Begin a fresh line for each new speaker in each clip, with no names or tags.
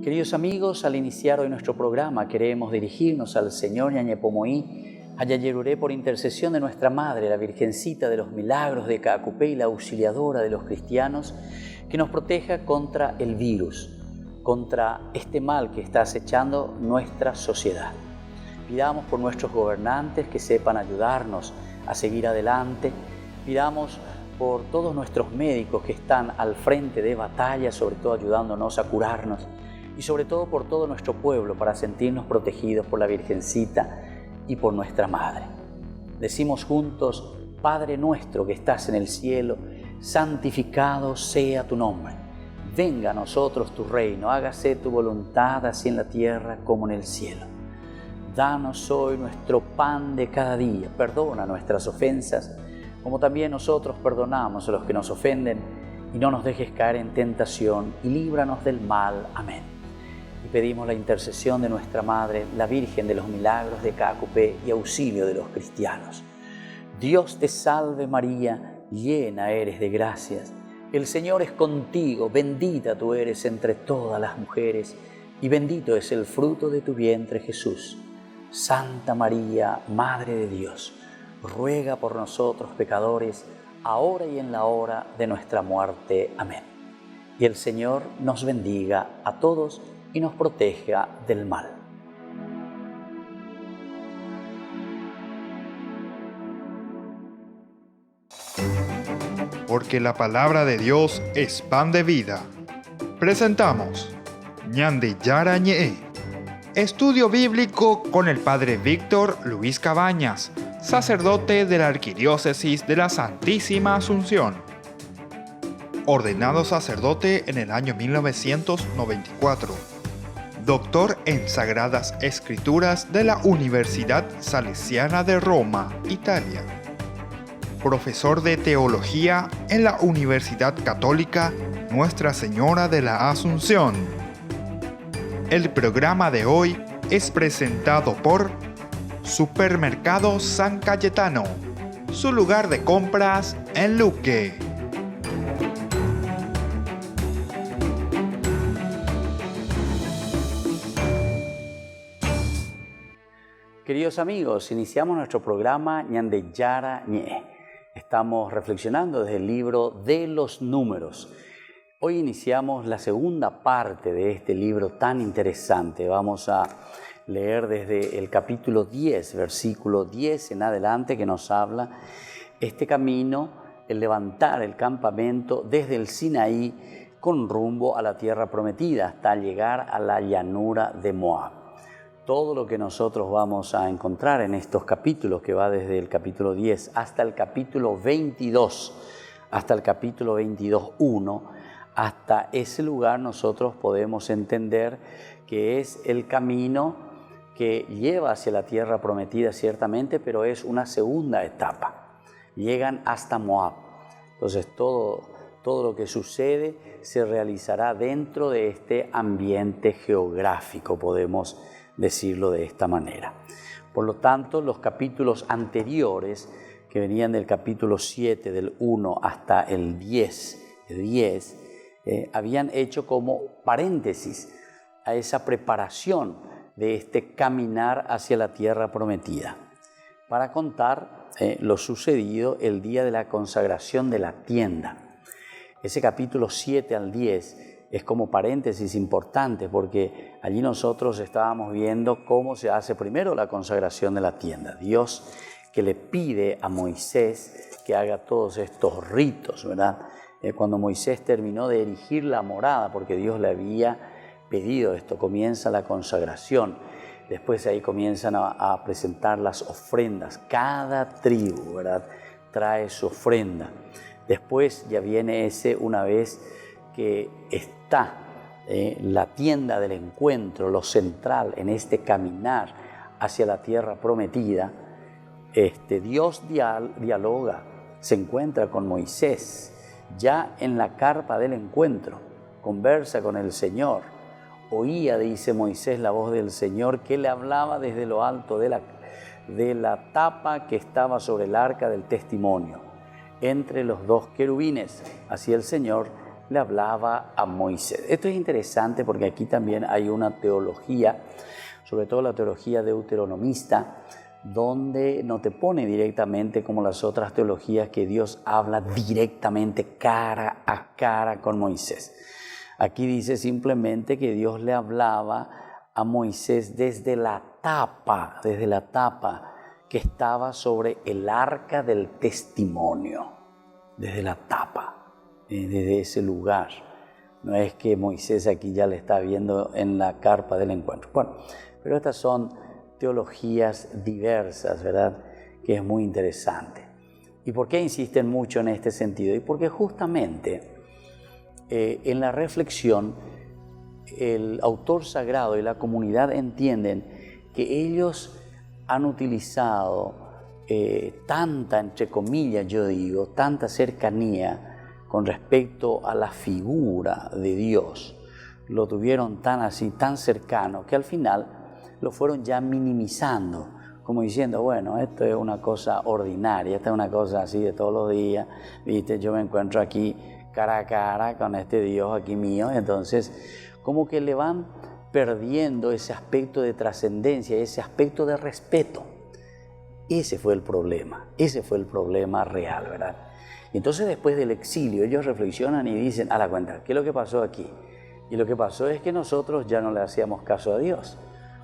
Queridos amigos, al iniciar hoy nuestro programa queremos dirigirnos al Señor Ñañepomoí, Ayayeruré, por intercesión de nuestra Madre, la Virgencita de los Milagros de Caacupé y la auxiliadora de los cristianos, que nos proteja contra el virus, contra este mal que está acechando nuestra sociedad. Pidamos por nuestros gobernantes que sepan ayudarnos a seguir adelante. Pidamos por todos nuestros médicos que están al frente de batalla, sobre todo ayudándonos a curarnos. Y sobre todo por todo nuestro pueblo, para sentirnos protegidos por la Virgencita y por nuestra Madre. Decimos juntos: Padre nuestro que estás en el cielo, santificado sea tu nombre. Venga a nosotros tu reino, hágase tu voluntad, así en la tierra como en el cielo. Danos hoy nuestro pan de cada día, perdona nuestras ofensas, como también nosotros perdonamos a los que nos ofenden, y no nos dejes caer en tentación, y líbranos del mal. Amén. Y pedimos la intercesión de nuestra Madre, la Virgen de los Milagros de Caacupé y auxilio de los cristianos. Dios te salve María, llena eres de gracias. El Señor es contigo, bendita tú eres entre todas las mujeres, y bendito es el fruto de tu vientre Jesús. Santa María, Madre de Dios, ruega por nosotros pecadores, ahora y en la hora de nuestra muerte. Amén. Y el Señor nos bendiga a todos y nos proteja del mal.
Porque la palabra de Dios es pan de vida. Presentamos Ñande Yara Ñe, estudio bíblico con el Padre Víctor Luis Cabañas, sacerdote de la Arquidiócesis de la Santísima Asunción. Ordenado sacerdote en el año 1994. Doctor en Sagradas Escrituras de la Universidad Salesiana de Roma, Italia. Profesor de Teología en la Universidad Católica Nuestra Señora de la Asunción. El programa de hoy es presentado por Supermercado San Cayetano, su lugar de compras en Luque.
Queridos amigos, iniciamos nuestro programa Ñande Yara Ñe. Estamos reflexionando desde el libro de los Números. Hoy iniciamos la segunda parte de este libro tan interesante. Vamos a leer desde el capítulo 10, versículo 10 en adelante, que nos habla este camino, el levantar el campamento desde el Sinaí con rumbo a la tierra prometida hasta llegar a la llanura de Moab. Todo lo que nosotros vamos a encontrar en estos capítulos, que va desde el capítulo 10 hasta el capítulo 22, hasta el capítulo 22:1, hasta ese lugar nosotros podemos entender que es el camino que lleva hacia la tierra prometida ciertamente, pero es una segunda etapa. Llegan hasta Moab. Entonces todo lo que sucede se realizará dentro de este ambiente geográfico, podemos decirlo de esta manera. Por lo tanto, los capítulos anteriores, que venían del capítulo 7, del 1 hasta el 10, habían hecho como paréntesis a esa preparación de este caminar hacia la tierra prometida, para contar lo sucedido el día de la consagración de la tienda. Ese capítulo 7 al 10 es como paréntesis importante, porque allí nosotros estábamos viendo cómo se hace primero la consagración de la tienda. Dios que le pide a Moisés que haga todos estos ritos, ¿verdad? Cuando Moisés terminó de erigir la morada, porque Dios le había pedido esto, comienza la consagración. Después ahí comienzan a presentar las ofrendas. Cada tribu, ¿verdad?, trae su ofrenda. Después ya viene una vez que está la tienda del encuentro, lo central en este caminar hacia la tierra prometida. Dios dialoga, se encuentra con Moisés ya en la carpa del encuentro, conversa con el Señor. Oía, dice Moisés, la voz del Señor que le hablaba desde lo alto de la tapa que estaba sobre el arca del testimonio, entre los dos querubines. Así el Señor le hablaba a Moisés. Esto es interesante porque aquí también hay una teología, sobre todo la teología deuteronomista, donde no te pone directamente como las otras teologías que Dios habla directamente cara a cara con Moisés. Aquí dice simplemente que Dios le hablaba a Moisés desde la tapa que estaba sobre el arca del testimonio, desde la tapa, desde ese lugar. No es que Moisés aquí ya le está viendo en la carpa del encuentro. Bueno, pero estas son teologías diversas, ¿verdad? Que es muy interesante. ¿Y por qué insisten mucho en este sentido? Y porque justamente en la reflexión el autor sagrado y la comunidad entienden que ellos han utilizado tanta, entre comillas yo digo, tanta cercanía con respecto a la figura de Dios. Lo tuvieron tan así, tan cercano, que al final lo fueron ya minimizando, como diciendo, bueno, esto es una cosa ordinaria, esta es una cosa así de todos los días, ¿viste? Yo me encuentro aquí cara a cara con este Dios aquí mío, entonces como que le van perdiendo ese aspecto de trascendencia, ese aspecto de respeto. Ese fue el problema real, ¿verdad? Y entonces después del exilio ellos reflexionan y dicen, a la cuenta, ¿qué es lo que pasó aquí? Y lo que pasó es que nosotros ya no le hacíamos caso a Dios,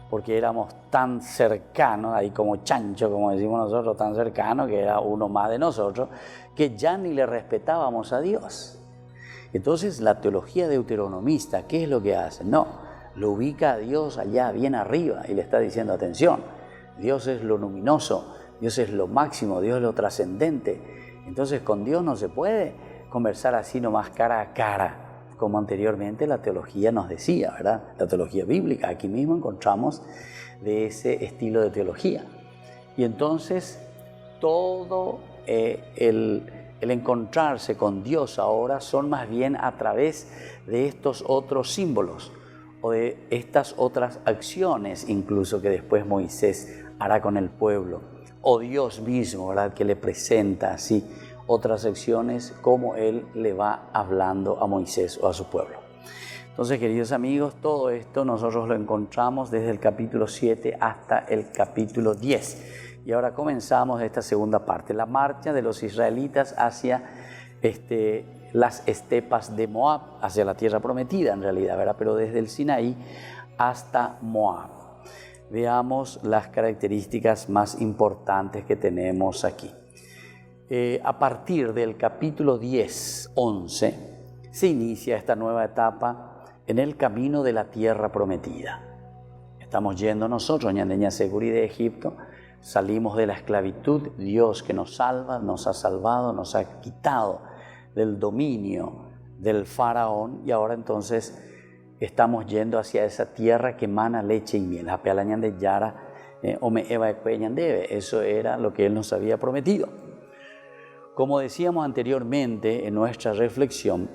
porque éramos tan cercanos, ahí como chancho, como decimos nosotros, tan cercanos, que era uno más de nosotros, que ya ni le respetábamos a Dios. Entonces la teología deuteronomista, ¿qué es lo que hace? No, lo ubica a Dios allá bien arriba y le está diciendo, atención, Dios es lo luminoso, Dios es lo máximo, Dios es lo trascendente. Entonces con Dios no se puede conversar así nomás cara a cara, como anteriormente la teología nos decía, ¿verdad? La teología bíblica, aquí mismo encontramos de ese estilo de teología. Y entonces todo el encontrarse con Dios ahora son más bien a través de estos otros símbolos o de estas otras acciones incluso que después Moisés hará con el pueblo, o Dios mismo, ¿verdad? Que le presenta así otras acciones como Él le va hablando a Moisés o a su pueblo. Entonces, queridos amigos, todo esto nosotros lo encontramos desde el capítulo 7 hasta el capítulo 10. Y ahora comenzamos esta segunda parte, la marcha de los israelitas hacia las estepas de Moab, hacia la tierra prometida en realidad, ¿verdad? Pero desde el Sinaí hasta Moab. Veamos las características más importantes que tenemos aquí. A partir del capítulo 10, 11, se inicia esta nueva etapa en el camino de la tierra prometida. Estamos yendo nosotros, Ñandeña Seguri, de Egipto. Salimos de la esclavitud, Dios que nos salva, nos ha salvado, nos ha quitado del dominio del faraón y ahora entonces estamos yendo hacia esa tierra que emana leche y miel. Eso era lo que Él nos había prometido. Como decíamos anteriormente en nuestra reflexión,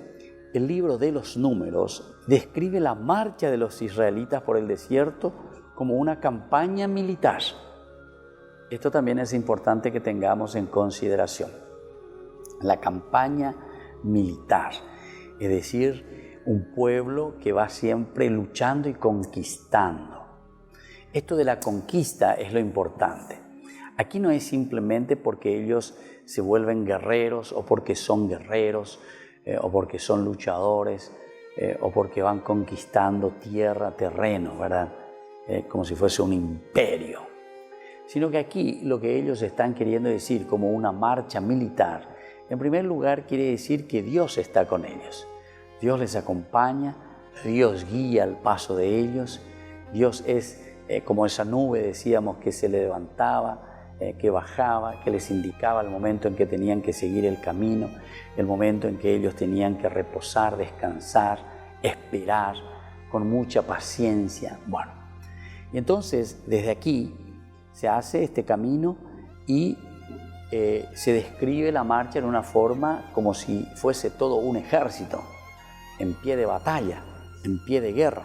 el libro de los Números describe la marcha de los israelitas por el desierto como una campaña militar. Esto también es importante que tengamos en consideración. La campaña militar, es decir, un pueblo que va siempre luchando y conquistando. Esto de la conquista es lo importante. Aquí no es simplemente porque ellos se vuelven guerreros o porque son guerreros o porque son luchadores o porque van conquistando tierra, terreno, ¿verdad? Como si fuese un imperio. Sino que aquí lo que ellos están queriendo decir como una marcha militar, en primer lugar quiere decir que Dios está con ellos. Dios les acompaña, Dios guía el paso de ellos, Dios es como esa nube, decíamos, que se levantaba, que bajaba, que les indicaba el momento en que tenían que seguir el camino, el momento en que ellos tenían que reposar, descansar, esperar, con mucha paciencia. Bueno, y entonces desde aquí se hace este camino y se describe la marcha en una forma como si fuese todo un ejército, en pie de batalla, en pie de guerra.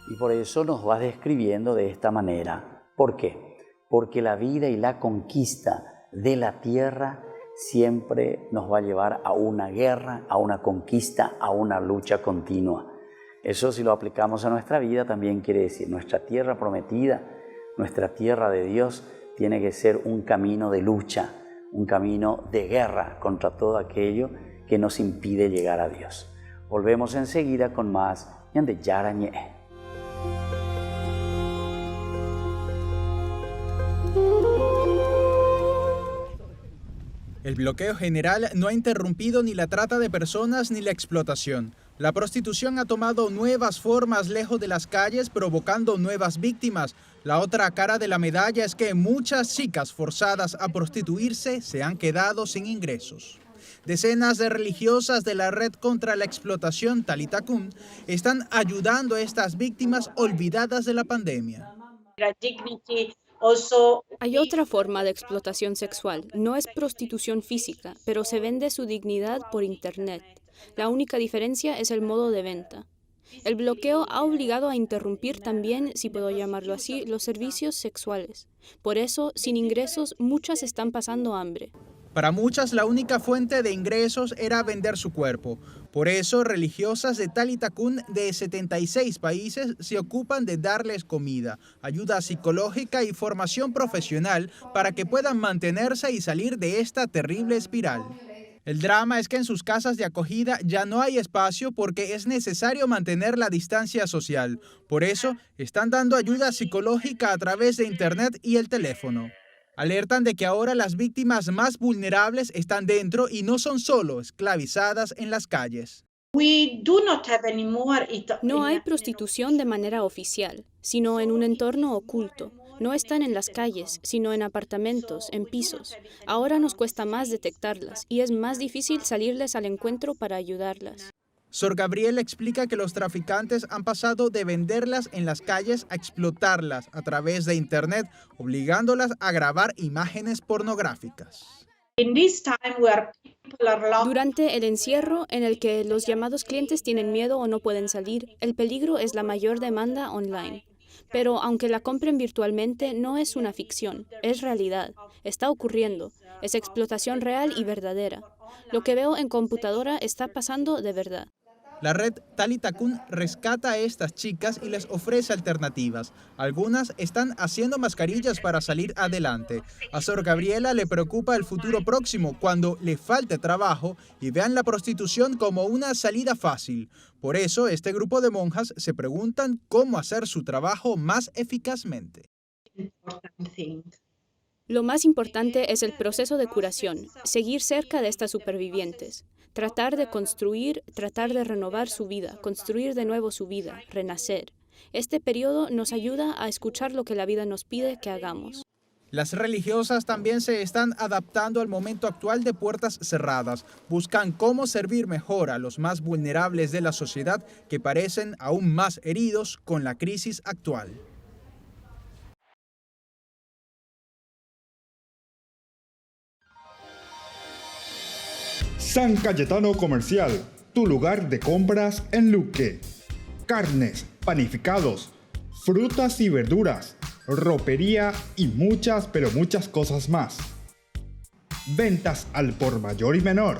Y por eso nos va describiendo de esta manera. ¿Por qué? Porque la vida y la conquista de la tierra siempre nos va a llevar a una guerra, a una conquista, a una lucha continua. Eso, si lo aplicamos a nuestra vida, también quiere decir nuestra tierra prometida, nuestra tierra de Dios, tiene que ser un camino de lucha, un camino de guerra contra todo aquello que nos impide llegar a Dios. Volvemos enseguida con más Ñande Yarañe.
El bloqueo general no ha interrumpido ni la trata de personas ni la explotación. La prostitución ha tomado nuevas formas lejos de las calles, provocando nuevas víctimas. La otra cara de la medalla es que muchas chicas forzadas a prostituirse se han quedado sin ingresos. Decenas de religiosas de la red contra la explotación Talitha-Kun están ayudando a estas víctimas olvidadas de la pandemia.
Hay otra forma de explotación sexual. No es prostitución física, pero se vende su dignidad por Internet. La única diferencia es el modo de venta. El bloqueo ha obligado a interrumpir también, si puedo llamarlo así, los servicios sexuales. Por eso, sin ingresos, muchas están pasando hambre.
Para muchas, la única fuente de ingresos era vender su cuerpo. Por eso, religiosas de Talitha-Kun de 76 países se ocupan de darles comida, ayuda psicológica y formación profesional para que puedan mantenerse y salir de esta terrible espiral. El drama es que en sus casas de acogida ya no hay espacio porque es necesario mantener la distancia social. Por eso, están dando ayuda psicológica a través de Internet y el teléfono. Alertan de que ahora las víctimas más vulnerables están dentro y no son solo esclavizadas en las calles.
No hay prostitución de manera oficial, sino en un entorno oculto. No están en las calles, sino en apartamentos, en pisos. Ahora nos cuesta más detectarlas y es más difícil salirles al encuentro para ayudarlas.
Sor Gabriela explica que los traficantes han pasado de venderlas en las calles a explotarlas a través de Internet, obligándolas a grabar imágenes pornográficas.
Durante el encierro, en el que los llamados clientes tienen miedo o no pueden salir, el peligro es la mayor demanda online. Pero aunque la compren virtualmente, no es una ficción, es realidad, está ocurriendo, es explotación real y verdadera. Lo que veo en computadora está pasando de verdad.
La red Talitha-Kun rescata a estas chicas y les ofrece alternativas. Algunas están haciendo mascarillas para salir adelante. A Sor Gabriela le preocupa el futuro próximo cuando le falte trabajo y vean la prostitución como una salida fácil. Por eso, este grupo de monjas se preguntan cómo hacer su trabajo más eficazmente.
Lo más importante es el proceso de curación, seguir cerca de estas supervivientes, tratar de construir, tratar de renovar su vida, construir de nuevo su vida, renacer. Este periodo nos ayuda a escuchar lo que la vida nos pide que hagamos.
Las religiosas también se están adaptando al momento actual de puertas cerradas. Buscan cómo servir mejor a los más vulnerables de la sociedad que parecen aún más heridos con la crisis actual.
San Cayetano Comercial, tu lugar de compras en Luque. Carnes, panificados, frutas y verduras, ropería y muchas, pero muchas cosas más. Ventas al por mayor y menor.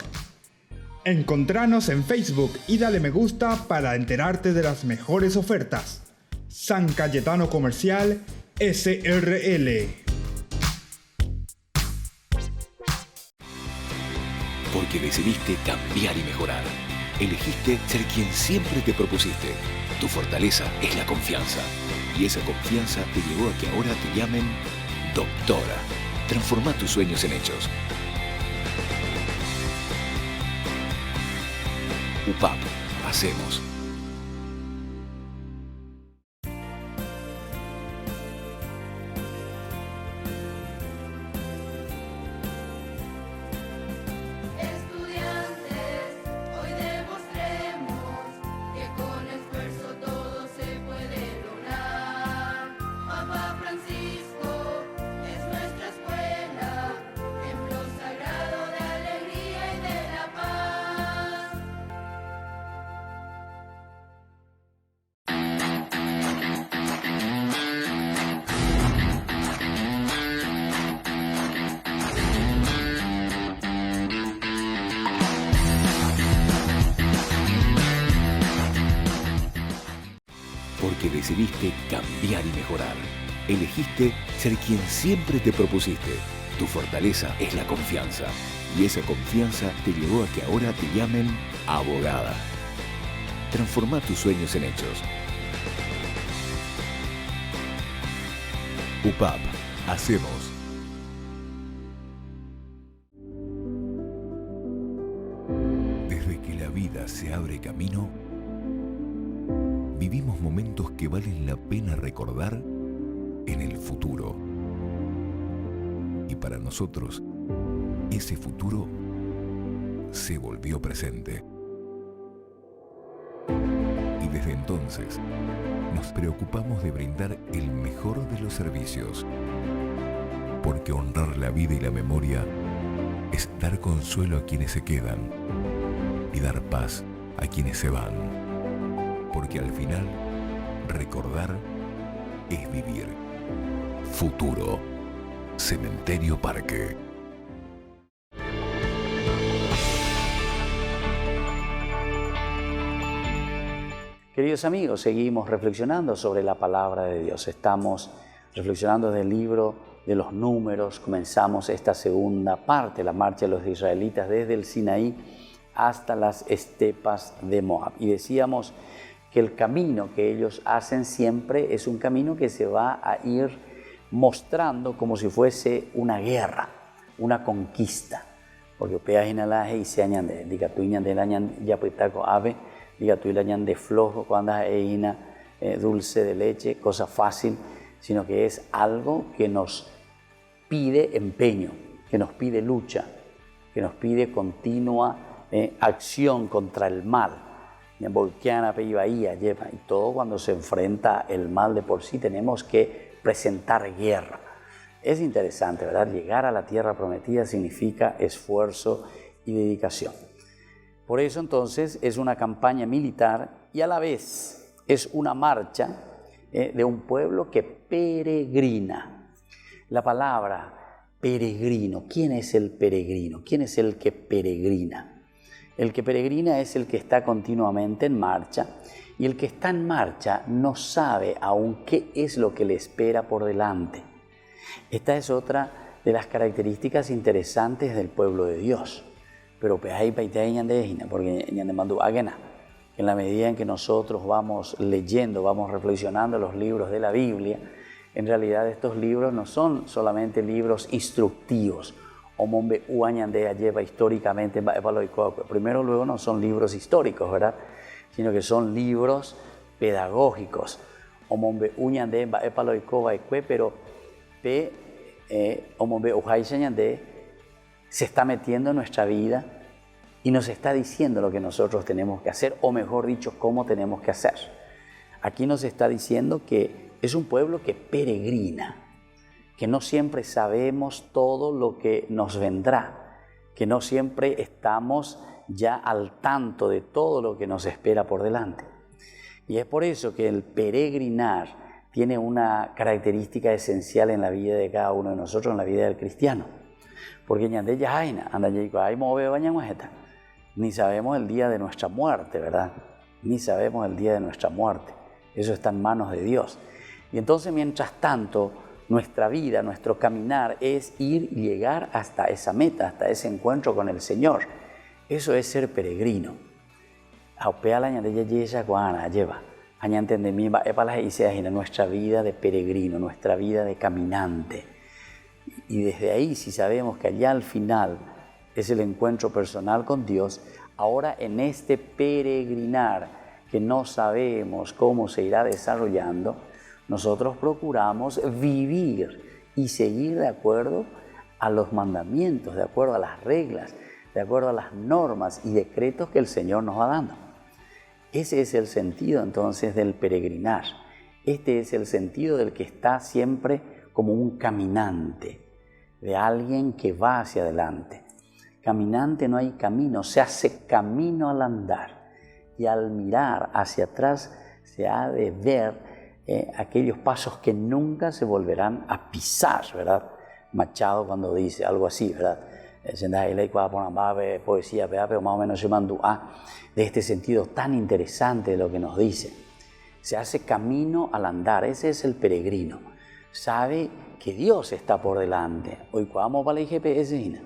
Encontranos en Facebook y dale me gusta para enterarte de las mejores ofertas. San Cayetano Comercial, SRL.
Porque decidiste cambiar y mejorar. Elegiste ser quien siempre te propusiste. Tu fortaleza es la confianza. Y esa confianza te llevó a que ahora te llamen doctora. Transforma tus sueños en hechos. UPAP. Hacemos. decidiste cambiar y mejorar. Elegiste ser quien siempre te propusiste. Tu fortaleza es la confianza. Y esa confianza te llevó a que ahora te llamen abogada. Transforma tus sueños en hechos. UPAP. Hacemos. Desde que la vida se abre camino, vivimos momentos que valen la pena recordar en el futuro. Y para nosotros, ese futuro se volvió presente. Y desde entonces, nos preocupamos de brindar el mejor de los servicios. Porque honrar la vida y la memoria es dar consuelo a quienes se quedan y dar paz a quienes se van. Porque al final, recordar es vivir. Futuro. Cementerio Parque.
Queridos amigos, seguimos reflexionando sobre la palabra de Dios. Estamos reflexionando del libro de los Números. Comenzamos esta segunda parte, la marcha de los israelitas desde el Sinaí hasta las estepas de Moab. Y decíamos que el camino que ellos hacen siempre es un camino que se va a ir mostrando como si fuese una guerra, una conquista. Porque peas inalaje y se añade, diga tú de la ya puitaco ave, diga tú de flojo cuando eina dulce de leche, cosa fácil, sino que es algo que nos pide empeño, que nos pide lucha, que nos pide continua acción contra el mal. Y todo cuando se enfrenta el mal de por sí tenemos que presentar guerra. Es interesante, ¿verdad? Llegar a la tierra prometida significa esfuerzo y dedicación. Por eso entonces es una campaña militar y a la vez es una marcha de un pueblo que peregrina. La palabra peregrino, ¿quién es el peregrino? ¿Quién es el que peregrina? El que peregrina es el que está continuamente en marcha y el que está en marcha no sabe aún qué es lo que le espera por delante. Esta es otra de las características interesantes del pueblo de Dios. Pero porque en la medida en que nosotros vamos leyendo, vamos reflexionando los libros de la Biblia, en realidad estos libros no son solamente libros instructivos, lleva históricamente, primero luego no son libros históricos, ¿verdad? Sino que son libros pedagógicos, pero se está metiendo en nuestra vida y nos está diciendo lo que nosotros tenemos que hacer, o mejor dicho, cómo tenemos que hacer. Aquí nos está diciendo que es un pueblo que peregrina, que no siempre sabemos todo lo que nos vendrá, que no siempre estamos ya al tanto de todo lo que nos espera por delante. Y es por eso que el peregrinar tiene una característica esencial en la vida de cada uno de nosotros, en la vida del cristiano. Porque ni sabemos el día de nuestra muerte, ¿verdad? Ni sabemos el día de nuestra muerte. Eso está en manos de Dios. Y entonces, mientras tanto, nuestra vida, nuestro caminar es ir y llegar hasta esa meta, hasta ese encuentro con el Señor. Eso es ser peregrino. Nuestra vida de peregrino, nuestra vida de caminante. Y desde ahí, si sabemos que allá al final es el encuentro personal con Dios, ahora en este peregrinar que no sabemos cómo se irá desarrollando, nosotros procuramos vivir y seguir de acuerdo a los mandamientos, de acuerdo a las reglas, de acuerdo a las normas y decretos que el Señor nos va dando. Ese es el sentido entonces del peregrinar. Este es el sentido del que está siempre como un caminante, de alguien que va hacia adelante. Caminante no hay camino, se hace camino al andar. Y al mirar hacia atrás se ha de ver aquellos pasos que nunca se volverán a pisar, ¿verdad? Machado cuando dice algo así, ¿verdad? Poesía, pero más o menos de este sentido tan interesante de lo que nos dice. se hace camino al andar. Ese es el peregrino. Sabe que Dios está por delante. Hoy vamos para el GPS,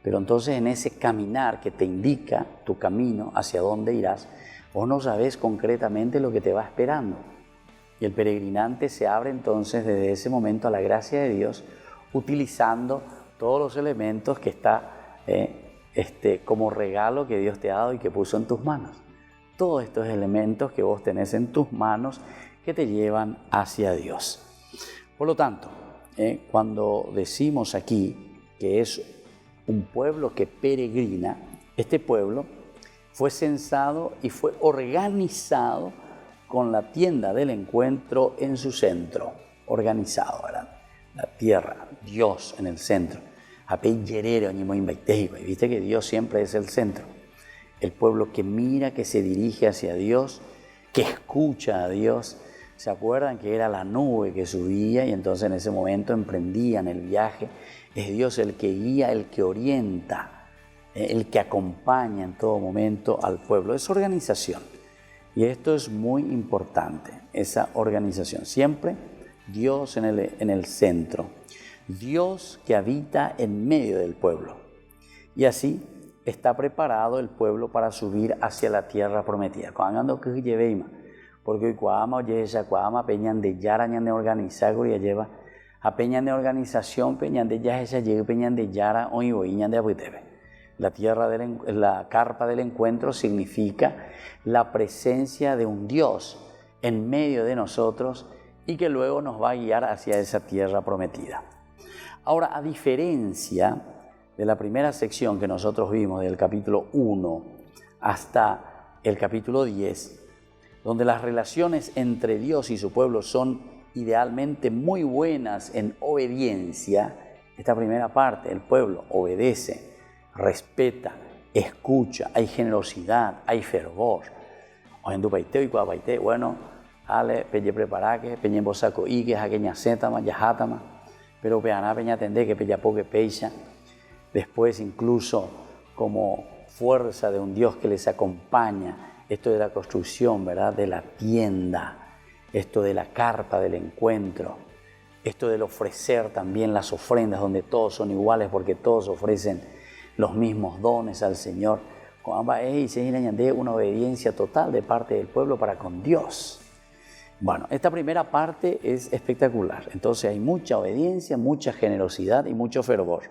pero entonces en ese caminar que te indica tu camino, hacia dónde irás, vos no sabes concretamente lo que te va esperando. Y el peregrinante se abre entonces desde ese momento a la gracia de Dios, utilizando todos los elementos que está como regalo que Dios te ha dado y que puso en tus manos. Todos estos elementos que vos tenés en tus manos que te llevan hacia Dios. Por lo tanto, cuando decimos aquí que es un pueblo que peregrina, este pueblo fue censado y fue organizado con la tienda del encuentro en su centro, organizado, ¿verdad? La tierra, Dios en el centro. Viste que Dios siempre es el centro. El pueblo que mira, que se dirige hacia Dios, que escucha a Dios. ¿Se acuerdan que era la nube que subía y entonces en ese momento emprendían el viaje? Es Dios el que guía, el que orienta, el que acompaña en todo momento al pueblo. Es organización. Y esto es muy importante, esa organización. Siempre Dios en el centro. Dios que habita en medio del pueblo. Y así está preparado el pueblo para subir hacia la tierra prometida. Porque hoy cuama peñan de yara ñan de organizar ya lleva a peñan de organización peñan de ya esa llega peñan de yara hoy ñan de abuitebe. La carpa del encuentro significa la presencia de un Dios en medio de nosotros y que luego nos va a guiar hacia esa tierra prometida. Ahora, a diferencia de la primera sección que nosotros vimos, del capítulo 1 hasta el capítulo 10, donde las relaciones entre Dios y su pueblo son idealmente muy buenas en obediencia, esta primera parte, el pueblo obedece, respeta, escucha, hay generosidad, hay fervor. Bueno, ale, peñe preparaque, peñe bosaco igues, aqueña zetama, yajatama, pero peaná peña tende que peña poque peixa. Después incluso como fuerza de un Dios que les acompaña, esto de la construcción, ¿verdad? De la tienda, esto de la carpa del encuentro, esto del ofrecer también las ofrendas donde todos son iguales porque todos ofrecen los mismos dones al Señor. Una obediencia total de parte del pueblo para con Dios. Bueno, esta primera parte es espectacular. Entonces hay mucha obediencia, mucha generosidad y mucho fervor.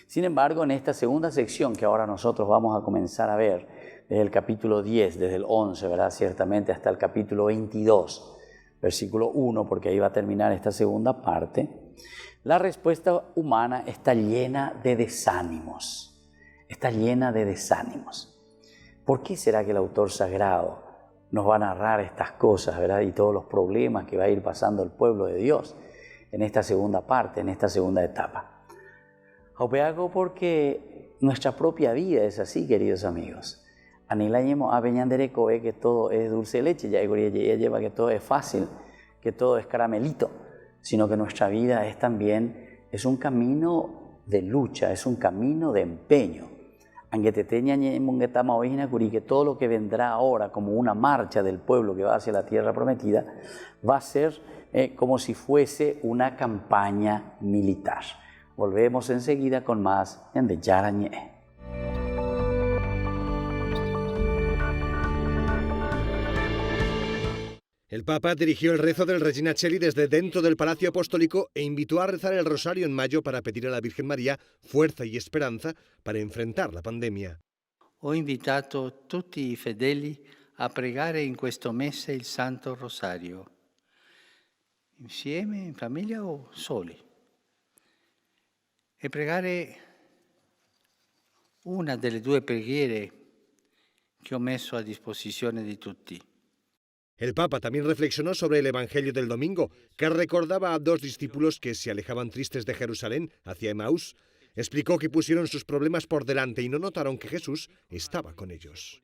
Sin embargo, en esta segunda sección que ahora nosotros vamos a comenzar a ver, desde el capítulo 10, desde el 11, ¿verdad? Ciertamente hasta el capítulo 22, versículo 1, porque ahí va a terminar esta segunda parte, la respuesta humana está llena de desánimos. Está llena de desánimos. ¿Por qué será que el autor sagrado nos va a narrar estas cosas, ¿verdad? Y todos los problemas que va a ir pasando el pueblo de Dios en esta segunda parte, en esta segunda etapa? Hago porque nuestra propia vida es así, queridos amigos. Anilañemos a Peñandereco que todo es dulce de leche, ya lleva que todo es fácil, que todo es caramelito, sino que nuestra vida es un camino de lucha, es un camino de empeño. Que todo lo que vendrá ahora como una marcha del pueblo que va hacia la tierra prometida va a ser como si fuese una campaña militar. Volvemos enseguida con más en De Yarañé.
El Papa dirigió el rezo del Regina Coeli desde dentro del Palacio Apostólico e invitó a rezar el rosario en mayo para pedir a la Virgen María fuerza y esperanza para enfrentar la pandemia.
Ho invitato tutti i fedeli a pregare in questo mese il Santo Rosario, insieme, in famiglia o soli, e pregare una delle due preghiere che ho messo a disposizione di tutti.
El Papa también reflexionó sobre el Evangelio del domingo, que recordaba a dos discípulos que se alejaban tristes de Jerusalén hacia Emaús. Explicó que pusieron sus problemas por delante y no notaron que Jesús estaba con ellos.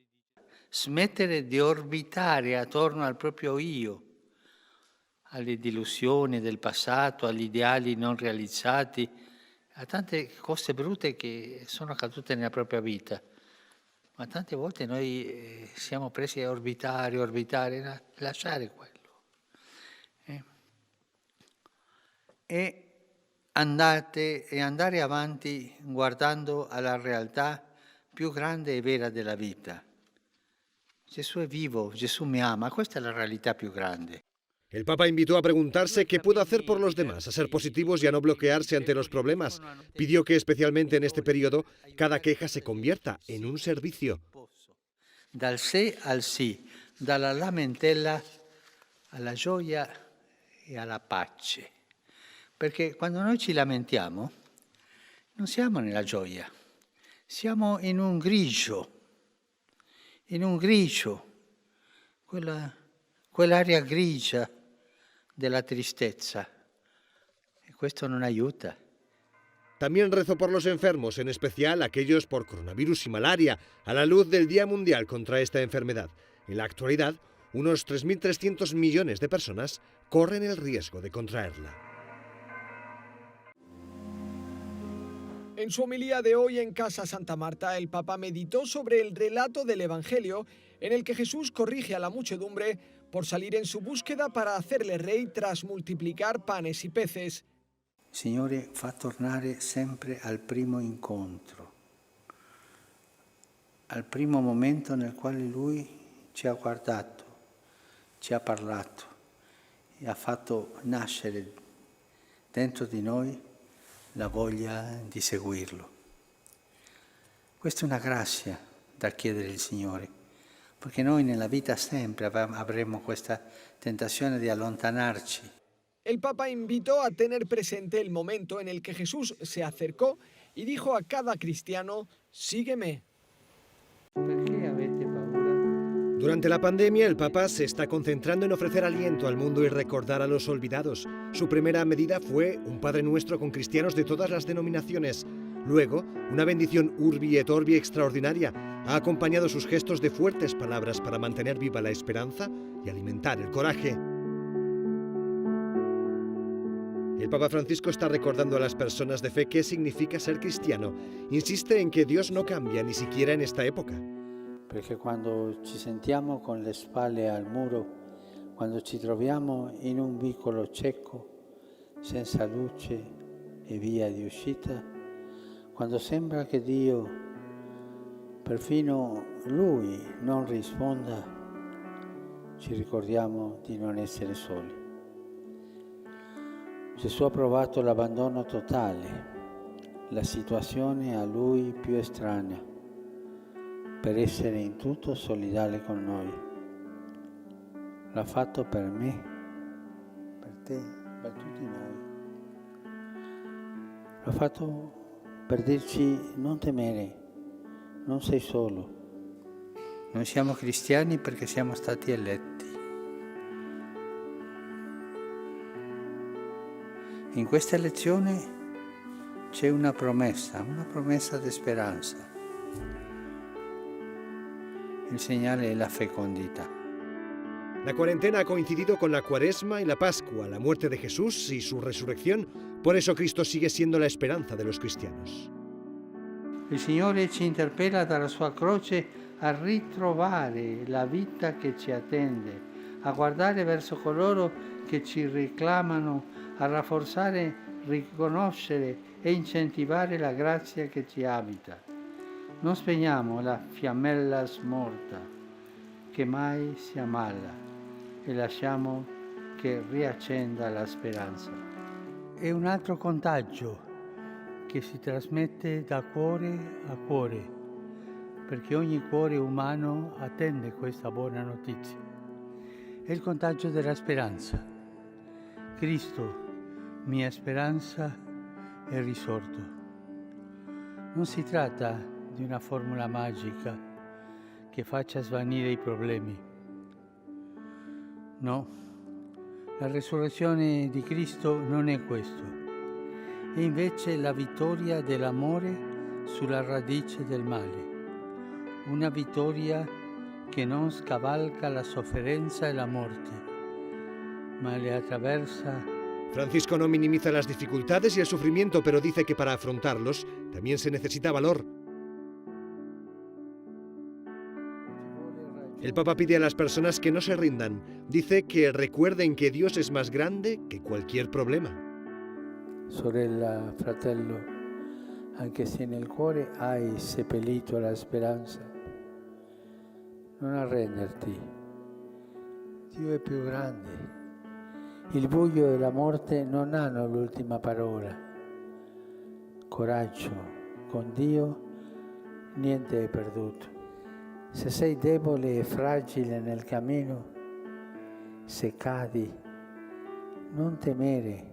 Smettere di orbitare attorno al proprio io, alle delusioni del passato, agli ideali non realizzati, a tante cose brutte che sono accadute nella propria vita. Ma tante volte noi siamo presi a orbitare, lasciare quello. E andare avanti guardando alla realtà più grande e vera della vita. Gesù è vivo, Gesù me ama, questa è la realidad più grande.
El Papa invitó a preguntarse qué puedo hacer por los demás, a ser positivos y a no bloquearse ante los problemas. Pidió que especialmente en este periodo cada queja se convierta en un servicio.
Dal sé al sì, dalla lamentela alla gioia e alla pace. Perché quando noi ci lamentiamo non siamo nella gioia, siamo in un grigio, quell'area grigia della tristezza. E questo non aiuta.
También rezó por los enfermos, en especial aquellos por coronavirus y malaria, a la luz del Día Mundial contra esta enfermedad. En la actualidad, unos 3.300 millones de personas corren el riesgo de contraerla.
En su homilía de hoy en Casa Santa Marta, el Papa meditó sobre el relato del Evangelio en el que Jesús corrige a la muchedumbre por salir en su búsqueda para hacerle rey tras multiplicar panes y peces.
Il Signore fa tornare sempre al primo incontro, al primo momento nel quale Lui ci ha guardato, ci ha parlato e ha fatto nascere dentro di noi la voglia di seguirlo. Questa è una grazia da chiedere al Signore, perché noi nella vita sempre avremo questa tentazione di allontanarci.
El Papa invitó a tener presente el momento en el que Jesús se acercó y dijo a cada cristiano: sígueme.
Perché avete paura?
Durante la pandemia, el Papa se está concentrando en ofrecer aliento al mundo y recordar a los olvidados. Su primera medida fue un Padre Nuestro con cristianos de todas las denominaciones. Luego, una bendición Urbi et Orbi extraordinaria ha acompañado sus gestos de fuertes palabras para mantener viva la esperanza y alimentar el coraje. El Papa Francisco está recordando a las personas de fe qué significa ser cristiano. Insiste en que Dios no cambia ni siquiera en esta época.
Perché quando ci sentiamo con le spalle al muro, quando ci troviamo in un vicolo cieco, senza luce e via di uscita, quando sembra che Dio, perfino Lui, non risponda, ci ricordiamo di non essere soli. Gesù ha provato l'abbandono totale, la situazione a Lui più estranea, per essere in tutto solidale con noi. L'ha fatto per me, per te, per tutti noi. L'ha fatto per dirci: non temere, non sei solo. Noi siamo cristiani perché siamo stati eletti. In questa elezione c'è una promessa di speranza. El señale es la fecundidad.
La cuarentena ha coincidido con la Cuaresma y la Pascua, la muerte de Jesús y su resurrección. Por eso Cristo sigue siendo la esperanza de los cristianos.
Il Signore ci interpella dalla sua croce a ritrovare la vita che ci attende, a guardare verso coloro che ci reclamano, a rafforzare, riconoscere e incentivare la grazia che ci abita. Non spegniamo la fiammella smorta che mai si ammala e lasciamo che riaccenda la speranza. È un altro contagio che si trasmette da cuore a cuore, perché ogni cuore umano attende questa buona notizia. È il contagio della speranza. Cristo, mia speranza, è risorto. Non si tratta di una formula magica che faccia svanire i problemi. No, la resurrezione di Cristo non è questo. È invece la vittoria dell'amore sulla radice del male. Una vittoria che non scavalca la sofferenza e la morte, ma le attraversa.
Francisco no minimiza las dificultades y el sufrimiento, pero dice que para afrontarlos también se necesita valor. El Papa pide a las personas que no se rindan. Dice que recuerden que Dios es más grande que cualquier problema.
Sorella, fratello, anche se nel cuore hai seppellito la speranza, non arrenderti. Dio è più grande. Il buio e la morte non hanno l'ultima parola. Coraggio, con Dio niente è perduto. Se sei debole e fragile nel cammino, se cadi, non temere.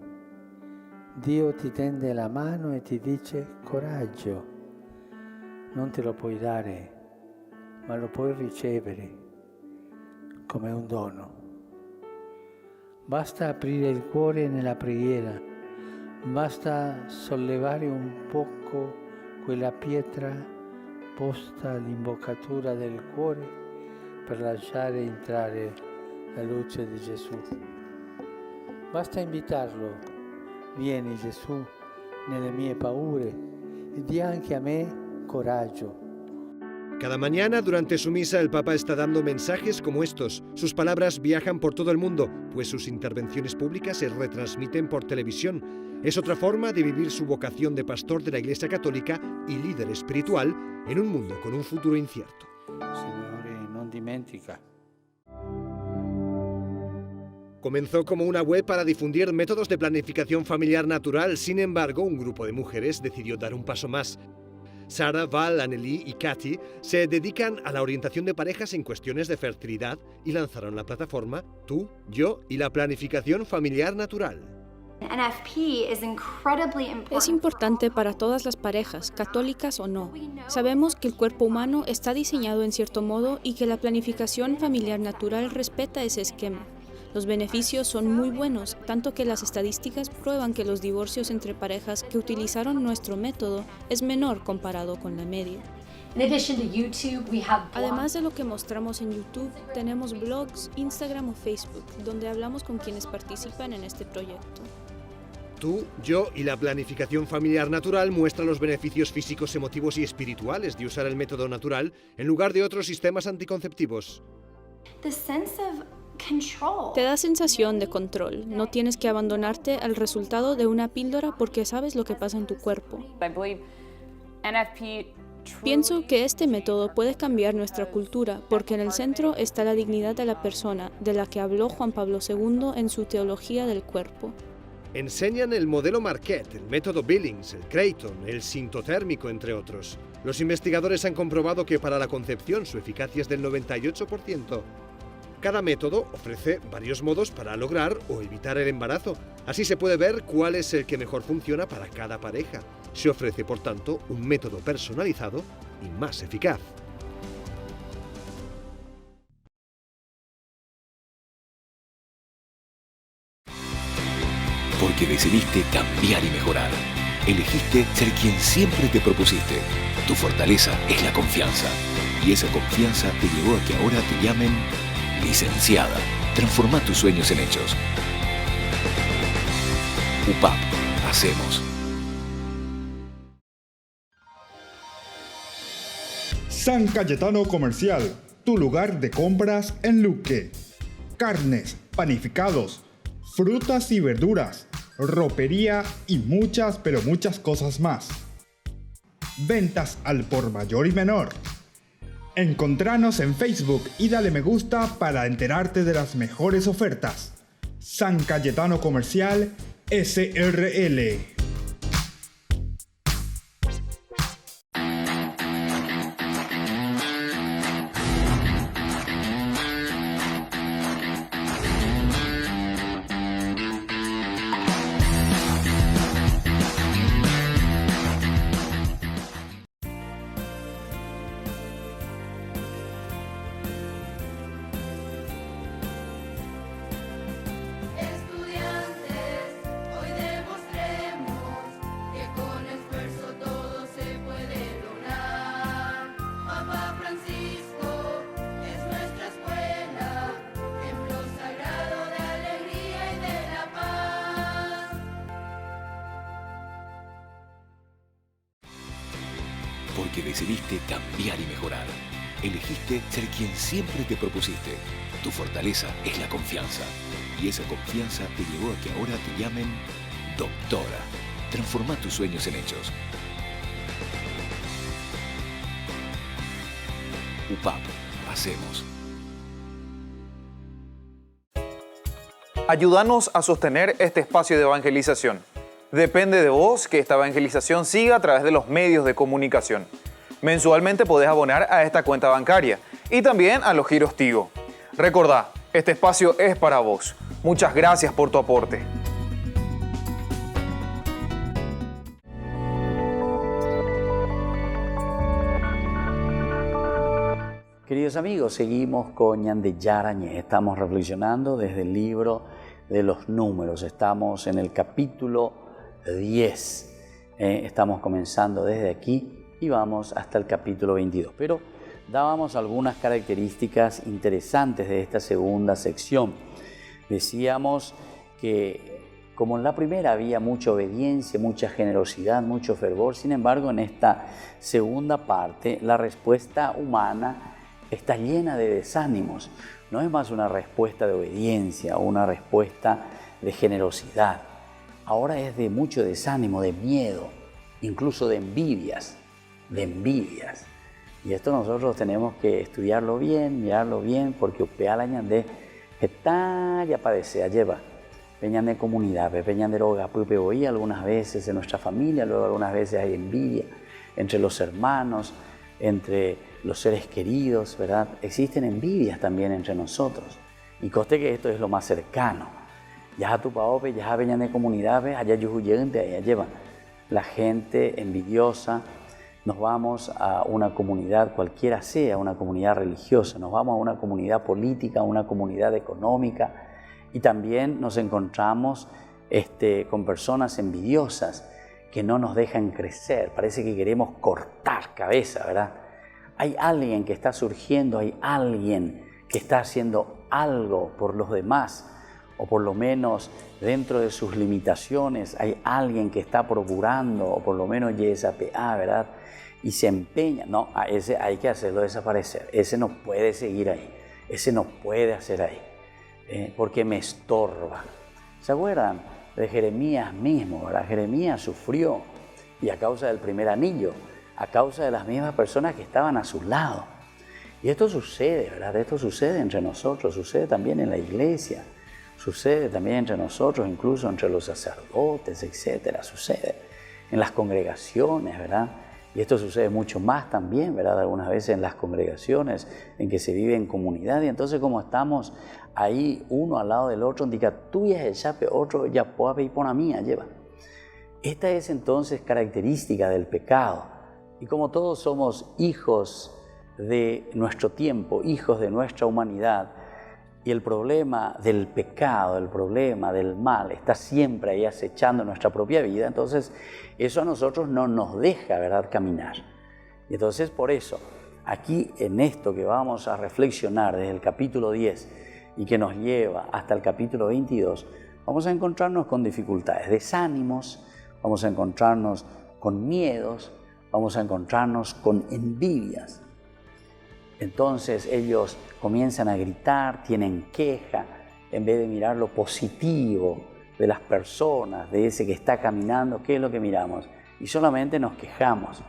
Dio ti tende la mano e ti dice coraggio. Non te lo puoi dare, ma lo puoi ricevere come un dono. Basta aprire il cuore nella preghiera, basta sollevare un poco quella pietra posta all'imboccatura del cuore per lasciare entrare la luce di Gesù. Basta invitarlo, vieni Gesù nelle mie paure e di anche a me coraggio.
Cada mañana durante su misa el Papa está dando mensajes como estos. Sus palabras viajan por todo el mundo, pues sus intervenciones públicas se retransmiten por televisión. Es otra forma de vivir su vocación de pastor de la Iglesia Católica y líder espiritual en un mundo con un futuro incierto.
Signore, non dimentica.
Comenzó como una web para difundir métodos de planificación familiar natural. Sin embargo, un grupo de mujeres decidió dar un paso más. Sara, Val, Anneli y Katy se dedican a la orientación de parejas en cuestiones de fertilidad y lanzaron la plataforma Tú, Yo y la planificación familiar natural.
Es importante para todas las parejas, católicas o no. Sabemos que el cuerpo humano está diseñado en cierto modo y que la planificación familiar natural respeta ese esquema. Los beneficios son muy buenos, tanto que las estadísticas prueban que los divorcios entre parejas que utilizaron nuestro método es menor comparado con la media. Además de lo que mostramos en YouTube, tenemos blogs, Instagram o Facebook, donde hablamos con quienes participan en este proyecto.
Tú, Yo y la planificación familiar natural muestra los beneficios físicos, emotivos y espirituales de usar el método natural en lugar de otros sistemas anticonceptivos.
Te da sensación de control. No tienes que abandonarte al resultado de una píldora porque sabes lo que pasa en tu cuerpo. Pienso que este método puede cambiar nuestra cultura porque en el centro está la dignidad de la persona, de la que habló Juan Pablo II en su Teología del Cuerpo.
Enseñan el modelo Marquette, el método Billings, el Creighton, el sintotérmico, entre otros. Los investigadores han comprobado que para la concepción su eficacia es del 98%. Cada método ofrece varios modos para lograr o evitar el embarazo. Así se puede ver cuál es el que mejor funciona para cada pareja. Se ofrece, por tanto, un método personalizado y más eficaz.
Porque decidiste cambiar y mejorar. Elegiste ser quien siempre te propusiste. Tu fortaleza es la confianza. Y esa confianza te llevó a que ahora te llamen licenciada. Transforma tus sueños en hechos. UPAP. Hacemos.
San Cayetano Comercial, tu lugar de compras en Luque. Carnes, panificados, frutas y verduras, ropería y muchas, pero muchas cosas más. Ventas al por mayor y menor. Encontranos en Facebook y dale me gusta para enterarte de las mejores ofertas. San Cayetano Comercial SRL.
Porque decidiste cambiar y mejorar. Elegiste ser quien siempre te propusiste. Tu fortaleza es la confianza. Y esa confianza te llevó a que ahora te llamen doctora. Transforma tus sueños en hechos. UPAP. Hacemos.
Ayúdanos a sostener este espacio de evangelización. Depende de vos que esta evangelización siga a través de los medios de comunicación. Mensualmente podés abonar a esta cuenta bancaria y también a los giros Tigo. Recordá, este espacio es para vos. Muchas gracias por tu aporte.
Queridos amigos, seguimos con Ñande Yarañez. Estamos reflexionando desde el libro de los números. Estamos en el capítulo 10. Estamos comenzando desde aquí y vamos hasta el capítulo 22. Pero dábamos algunas características interesantes de esta segunda sección. Decíamos que como en la primera había mucha obediencia, mucha generosidad, mucho fervor, sin embargo en esta segunda parte la respuesta humana está llena de desánimos. No es más una respuesta de obediencia o una respuesta de generosidad. Ahora es de mucho desánimo, de miedo, incluso de envidias. Y esto nosotros tenemos que estudiarlo bien, mirarlo bien, porque upea la ñande está ya padece, lleva. Peñan de comunidad, peñan de roga, y algunas veces en nuestra familia, luego algunas veces hay envidia entre los hermanos, entre los seres queridos, ¿verdad? Existen envidias también entre nosotros. Y coste que esto es lo más cercano. Ya tu paope, ya venían de comunidad, allá yujuyente, allá llevan. La gente envidiosa, nos vamos a una comunidad, cualquiera sea, una comunidad religiosa, nos vamos a una comunidad política, a una comunidad económica, y también nos encontramos con personas envidiosas que no nos dejan crecer. Parece que queremos cortar cabeza, ¿verdad? Hay alguien que está surgiendo, hay alguien que está haciendo algo por los demás, o por lo menos dentro de sus limitaciones, hay alguien que está procurando, o por lo menos YSPA, ¿verdad? Y se empeña. No, a ese hay que hacerlo desaparecer. Ese no puede seguir ahí, ese no puede hacer ahí, porque me estorba. ¿Se acuerdan de Jeremías mismo, ¿verdad? Jeremías sufrió, y a causa del primer anillo, a causa de las mismas personas que estaban a su lado. Y esto sucede, ¿verdad? Esto sucede entre nosotros, sucede también en la iglesia, sucede también entre nosotros, incluso entre los sacerdotes, etcétera. Sucede en las congregaciones, ¿verdad? Y esto sucede mucho más también, ¿verdad? Algunas veces en las congregaciones en que se vive en comunidad. Y entonces como estamos ahí uno al lado del otro, indica, tú ya es el otro ya puede ir por la mía, lleva. Esta es entonces característica del pecado. Y como todos somos hijos de nuestro tiempo, hijos de nuestra humanidad, y el problema del pecado, el problema del mal está siempre ahí acechando nuestra propia vida, entonces eso a nosotros no nos deja, ¿verdad?, caminar. Y entonces por eso, aquí en esto que vamos a reflexionar desde el capítulo 10 y que nos lleva hasta el capítulo 22, vamos a encontrarnos con dificultades, desánimos, vamos a encontrarnos con miedos, vamos a encontrarnos con envidias. Entonces ellos comienzan a gritar, tienen queja, en vez de mirar lo positivo de las personas, de ese que está caminando, ¿qué es lo que miramos? Y solamente nos quejamos.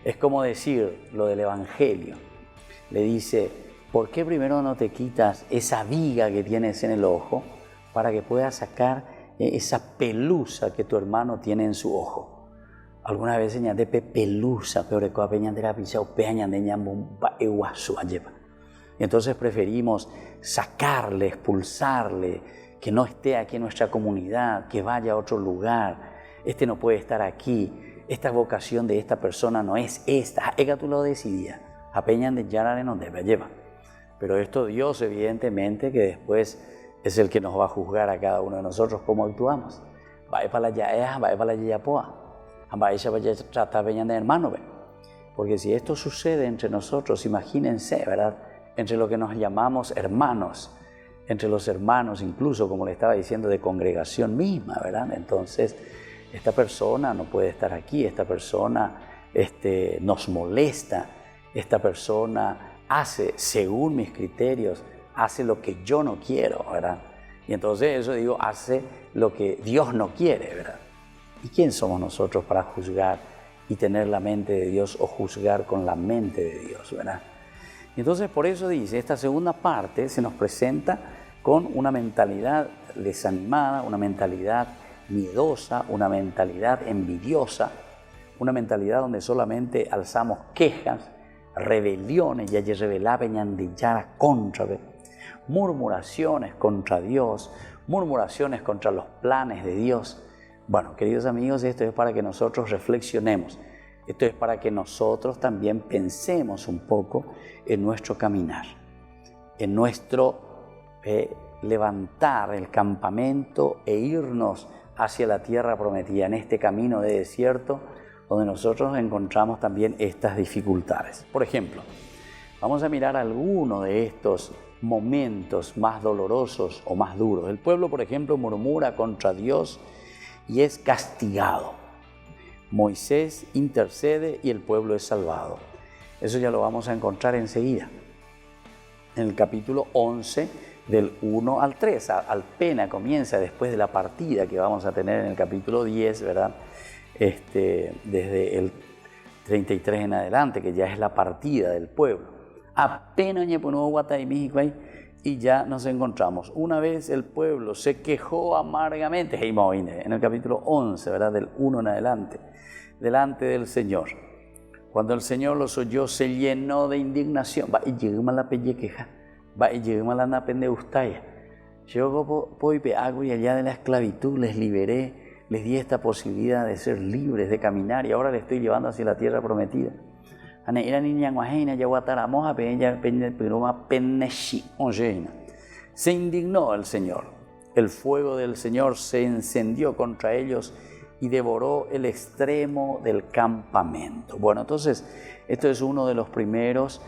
Es como decir lo del Evangelio. Le dice, ¿por qué primero no te quitas esa viga que tienes en el ojo para que puedas sacar esa pelusa que tu hermano tiene en su ojo? Algunas veces ñande pelusa, pero que apeñan de la pizza o peñan de ñambomba eguasu lleva. Entonces preferimos sacarle, expulsarle, que no esté aquí en nuestra comunidad, que vaya a otro lugar. Este no puede estar aquí. Esta vocación de esta persona no es esta. Ella tú lo decidías. Apeñan de yarare no debe lleva. Pero esto Dios evidentemente que después es el que nos va a juzgar a cada uno de nosotros cómo actuamos. Va para la yaea, va para la yayapoa. Hermano, porque si esto sucede entre nosotros, imagínense, ¿verdad? Entre lo que nos llamamos hermanos, entre los hermanos, incluso como le estaba diciendo, de congregación misma, ¿verdad? Entonces, esta persona no puede estar aquí, esta persona nos molesta, esta persona hace según mis criterios, hace lo que yo no quiero, ¿verdad? Y entonces eso digo, hace lo que Dios no quiere, ¿verdad? ¿Y quién somos nosotros para juzgar y tener la mente de Dios o juzgar con la mente de Dios, ¿verdad? Y entonces por eso dice, esta segunda parte se nos presenta con una mentalidad desanimada, una mentalidad miedosa, una mentalidad envidiosa, una mentalidad donde solamente alzamos quejas, rebeliones, y allí rebelaban de yara contra, murmuraciones contra Dios, murmuraciones contra los planes de Dios. Bueno, queridos amigos, esto es para que nosotros reflexionemos, esto es para que nosotros también pensemos un poco en nuestro caminar, en nuestro levantar el campamento e irnos hacia la tierra prometida, en este camino de desierto donde nosotros encontramos también estas dificultades. Por ejemplo, vamos a mirar alguno de estos momentos más dolorosos o más duros. El pueblo, por ejemplo, murmura contra Dios y es castigado. Moisés intercede y el pueblo es salvado. Eso ya lo vamos a encontrar enseguida. En el capítulo 11, del 1 al 3, apenas comienza después de la partida que vamos a tener en el capítulo 10, ¿verdad? Desde el 33 en adelante, que ya es la partida del pueblo. Apenas y ya nos encontramos. Una vez el pueblo se quejó amargamente, en el capítulo 11, ¿verdad? Del 1 en adelante, delante del Señor. Cuando el Señor los oyó, se llenó de indignación. Va y llegó la pellequeja, va y llegó la napende ustaya. Yo y allá de la esclavitud les liberé, les di esta posibilidad de ser libres, de caminar, y ahora les estoy llevando hacia la tierra prometida. Se indignó el Señor. El fuego del Señor se encendió contra ellos y devoró el extremo del campamento. Bueno, entonces, esto es uno de los primeros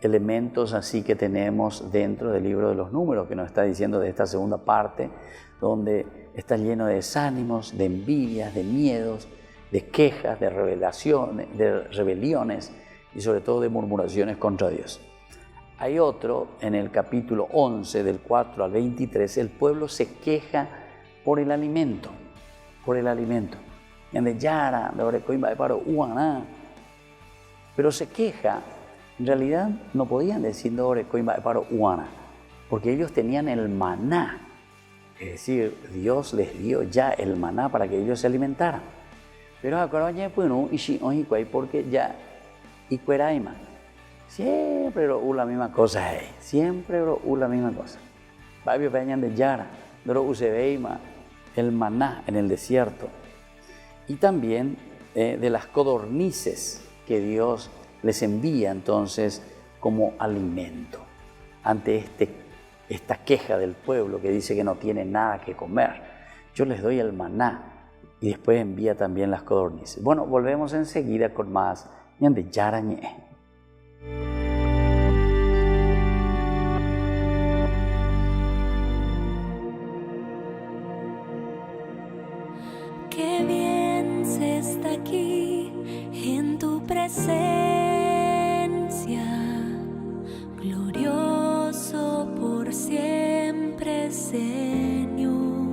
elementos así que tenemos dentro del libro de los Números, que nos está diciendo de esta segunda parte, donde está lleno de desánimos, de envidias, de miedos, de quejas, de rebeliones y sobre todo de murmuraciones contra Dios. Hay otro, en el capítulo 11, del 4 al 23, el pueblo se queja por el alimento, pero se queja, en realidad no podían decir porque ellos tenían el maná, es decir, Dios les dio ya el maná para que ellos se alimentaran. Pero ahora ya porque ya y cueraima siempre la misma cosa siempre la misma cosa. Babio peñan de yara, pero usebeima el maná en el desierto. Y también de las codornices que Dios les envía entonces como alimento ante esta queja del pueblo que dice que no tiene nada que comer. Yo les doy el maná y después envía también las codornices. Bueno, volvemos enseguida con más de Yarañé.
Qué bien se está aquí en tu presencia, glorioso por siempre, Señor.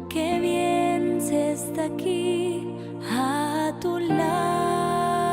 Qué bien se está aquí a tu lado,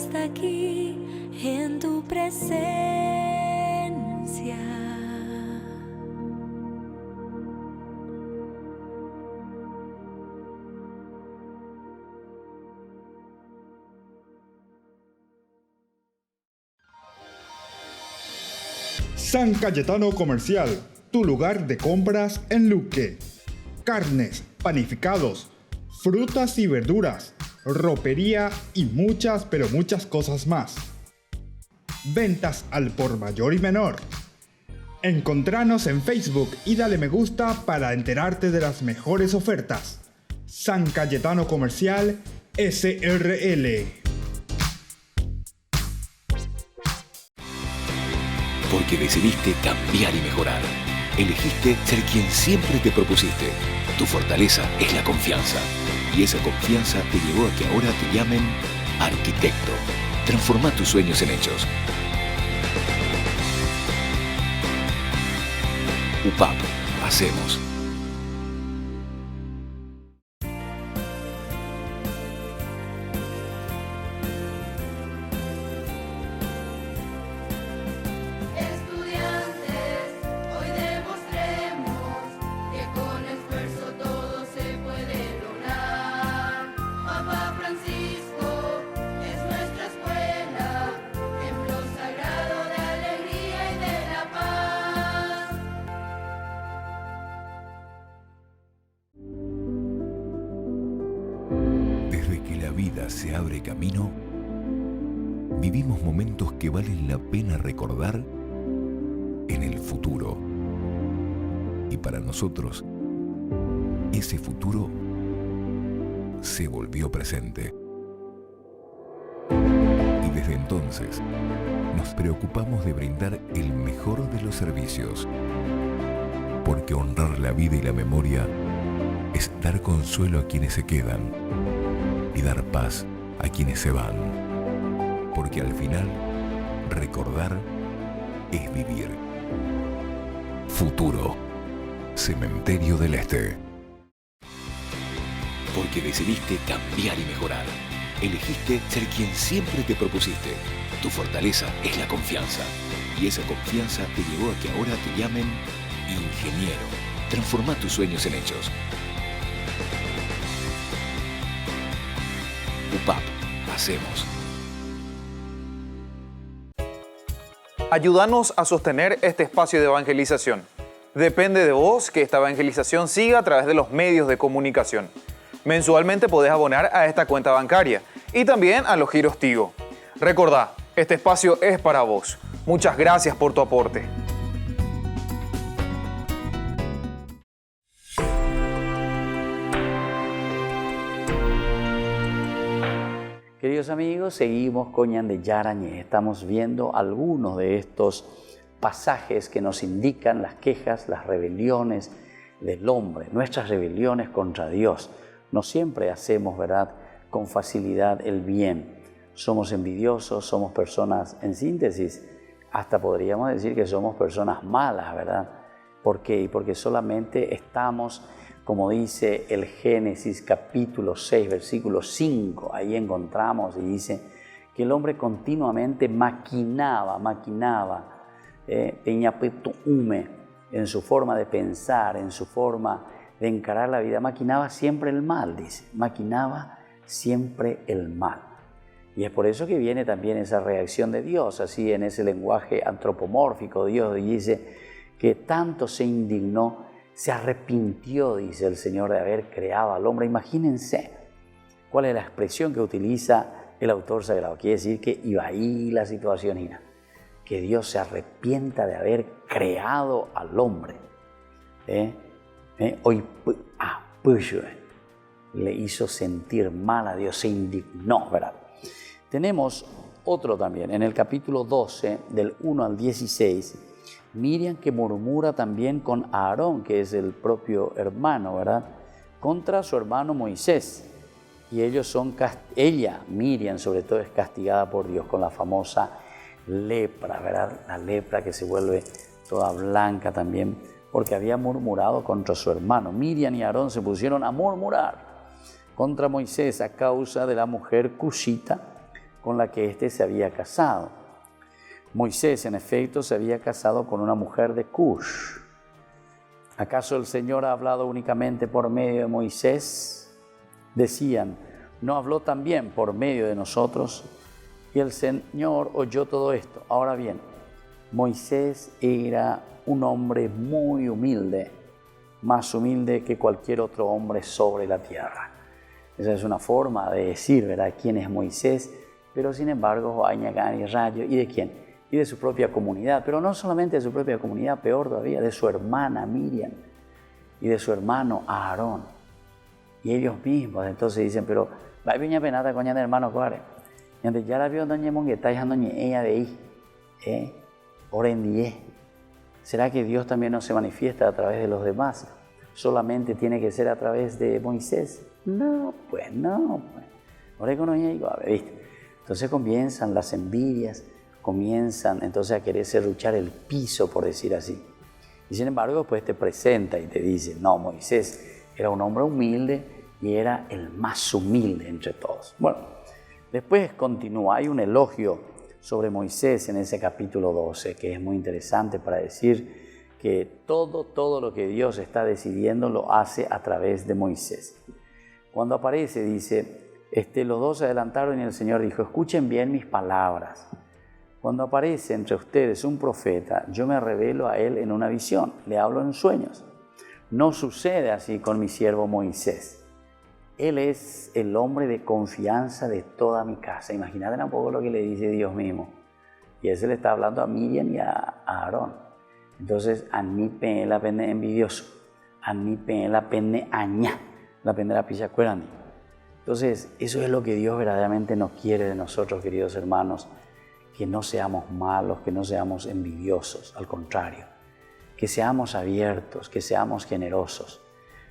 está aquí en tu presencia.
San Cayetano Comercial, tu lugar de compras en Luque. Carnes, panificados, frutas y verduras, ropería y muchas, pero muchas cosas más. Ventas al por mayor y menor. Encontranos en Facebook y dale me gusta para enterarte de las mejores ofertas. San Cayetano Comercial SRL.
Porque decidiste cambiar y mejorar. Elegiste ser quien siempre te propusiste. Tu fortaleza es la confianza. Y esa confianza te llevó a que ahora te llamen arquitecto. Transforma tus sueños en hechos. UPAP. Hacemos. Se abre camino, vivimos momentos que valen la pena recordar en el futuro. Y para nosotros, ese futuro se volvió presente. Y desde entonces, nos preocupamos de brindar el mejor de los servicios. Porque honrar la vida y la memoria es dar consuelo a quienes se quedan y dar paz a quienes se van. Porque al final, recordar es vivir. Futuro. Cementerio del Este. Porque decidiste cambiar y mejorar. Elegiste ser quien siempre te propusiste. Tu fortaleza es la confianza. Y esa confianza te llevó a que ahora te llamen ingeniero. Transforma tus sueños en hechos. UPAP. Hacemos.
Ayúdanos a sostener este espacio de evangelización. Depende de vos que esta evangelización siga a través de los medios de comunicación. Mensualmente podés abonar a esta cuenta bancaria y también a los giros Tigo. Recordá, este espacio es para vos. Muchas gracias por tu aporte.
Queridos amigos, seguimos con Ñande Yarañé. Estamos viendo algunos de estos pasajes que nos indican las quejas, las rebeliones del hombre, nuestras rebeliones contra Dios. No siempre hacemos, ¿verdad?, con facilidad el bien. Somos envidiosos, somos personas, en síntesis, hasta podríamos decir que somos personas malas, ¿verdad? ¿Por qué? Porque solamente estamos, como dice el Génesis capítulo 6, versículo 5, ahí encontramos y dice que el hombre continuamente maquinaba, en su forma de pensar, en su forma de encarar la vida, maquinaba siempre el mal, dice, maquinaba siempre el mal. Y es por eso que viene también esa reacción de Dios, así en ese lenguaje antropomórfico. Dios dice que tanto se indignó, se arrepintió, dice el Señor, de haber creado al hombre. Imagínense cuál es la expresión que utiliza el autor sagrado. Quiere decir que iba ahí la situación, Ina, que Dios se arrepienta de haber creado al hombre. Hoy le hizo sentir mal a Dios, se indignó, ¿verdad? Tenemos otro también, en el capítulo 12, del 1 al 16, Miriam que murmura también con Aarón, que es el propio hermano, ¿verdad?, contra su hermano Moisés. Y ella, Miriam sobre todo, es castigada por Dios con la famosa lepra, ¿verdad? La lepra que se vuelve toda blanca también, porque había murmurado contra su hermano. Miriam y Aarón se pusieron a murmurar contra Moisés a causa de la mujer cushita con la que éste se había casado. Moisés, en efecto, se había casado con una mujer de Cush. ¿Acaso el Señor ha hablado únicamente por medio de Moisés? Decían, ¿no habló también por medio de nosotros? Y el Señor oyó todo esto. Ahora bien, Moisés era un hombre muy humilde, más humilde que cualquier otro hombre sobre la tierra. Esa es una forma de decir, ¿verdad?, quién es Moisés, pero sin embargo, Añagán y Rayo, ¿y de quién? Y de su propia comunidad, pero no solamente de su propia comunidad, peor todavía, de su hermana Miriam y de su hermano Aarón. Y ellos mismos entonces dicen, pero la viña penata con el hermano Cuare. Y ya la vio doña Mongueta y doña ella de ahí, orendie. ¿Será que Dios también no se manifiesta a través de los demás? ¿Solamente tiene que ser a través de Moisés? No, pues. ¿Viste? Entonces comienzan las envidias, comienzan entonces a querer serruchar el piso, por decir así. Y sin embargo, después te presenta y te dice, no, Moisés era un hombre humilde y era el más humilde entre todos. Bueno, después continúa, hay un elogio sobre Moisés en ese capítulo 12, que es muy interesante para decir que todo lo que Dios está decidiendo lo hace a través de Moisés. Cuando aparece, dice, los dos se adelantaron y el Señor dijo, escuchen bien mis palabras. Cuando aparece entre ustedes un profeta, yo me revelo a él en una visión, le hablo en sueños. No sucede así con mi siervo Moisés. Él es el hombre de confianza de toda mi casa. Imagínate un poco lo que le dice Dios mismo. Y él se le está hablando a Miriam y a Aarón. Entonces, a mí pene la pene envidioso, a mí pene la pene añá, la pene la pilla cuerani. Entonces, eso es lo que Dios verdaderamente nos quiere de nosotros, queridos hermanos, que no seamos malos, que no seamos envidiosos, al contrario, que seamos abiertos, que seamos generosos.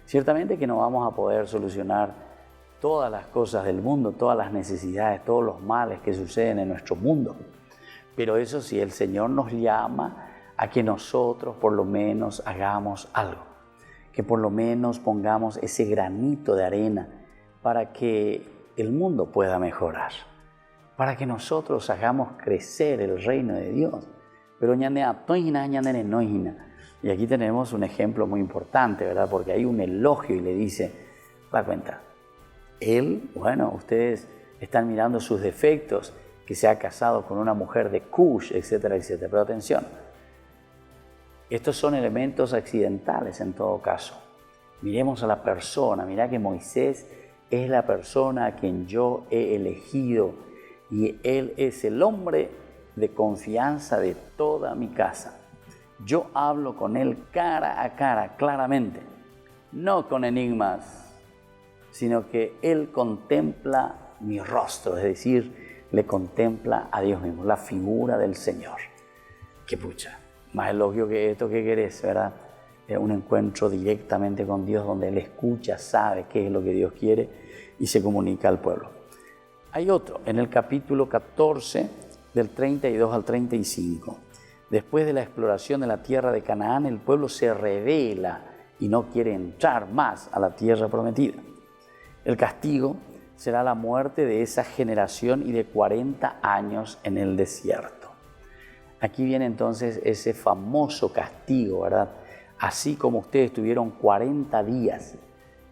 Ciertamente que no vamos a poder solucionar todas las cosas del mundo, todas las necesidades, todos los males que suceden en nuestro mundo. Pero eso sí, el Señor nos llama a que nosotros por lo menos hagamos algo, que por lo menos pongamos ese granito de arena para que el mundo pueda mejorar, para que nosotros hagamos crecer el reino de Dios. Pero y aquí tenemos un ejemplo muy importante, ¿verdad? Porque hay un elogio y le dice, da cuenta, él, bueno, ustedes están mirando sus defectos, que se ha casado con una mujer de Cush, etcétera, etcétera. Pero atención, estos son elementos accidentales en todo caso. Miremos a la persona, mirá que Moisés es la persona a quien yo he elegido y él es el hombre de confianza de toda mi casa. Yo hablo con él cara a cara, claramente, no con enigmas, sino que él contempla mi rostro, es decir, le contempla a Dios mismo, la figura del Señor. ¡Qué pucha! Más elogio que esto, ¿qué querés, verdad? Un encuentro directamente con Dios donde él escucha, sabe qué es lo que Dios quiere y se comunica al pueblo. Hay otro, en el capítulo 14, del 32 al 35. Después de la exploración de la tierra de Canaán, el pueblo se rebela y no quiere entrar más a la tierra prometida. El castigo será la muerte de esa generación y de 40 años en el desierto. Aquí viene entonces ese famoso castigo, ¿verdad? Así como ustedes tuvieron 40 días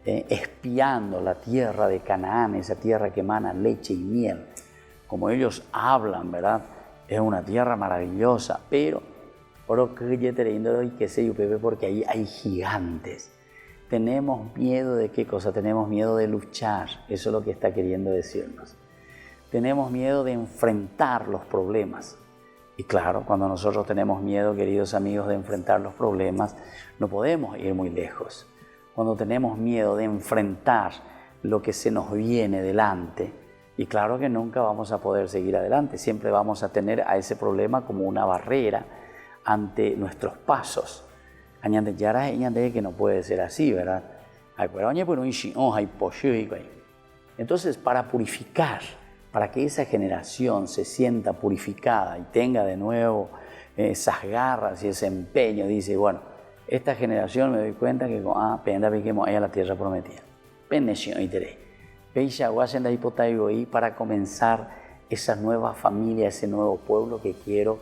espiando la tierra de Canaán, esa tierra que emana leche y miel, como ellos hablan, ¿verdad? Es una tierra maravillosa, pero porque ahí hay gigantes. Tenemos miedo de qué cosa, tenemos miedo de luchar, eso es lo que está queriendo decirnos. Tenemos miedo de enfrentar los problemas. Y claro, cuando nosotros tenemos miedo, queridos amigos, de enfrentar los problemas, no podemos ir muy lejos. Cuando tenemos miedo de enfrentar lo que se nos viene delante, y claro que nunca vamos a poder seguir adelante, siempre vamos a tener a ese problema como una barrera ante nuestros pasos. Que no puede ser así, ¿verdad? Entonces, para purificar, para que esa generación se sienta purificada y tenga de nuevo esas garras y ese empeño, dice, bueno, esta generación me doy cuenta que a la tierra prometida. Para comenzar esa nueva familia, ese nuevo pueblo que quiero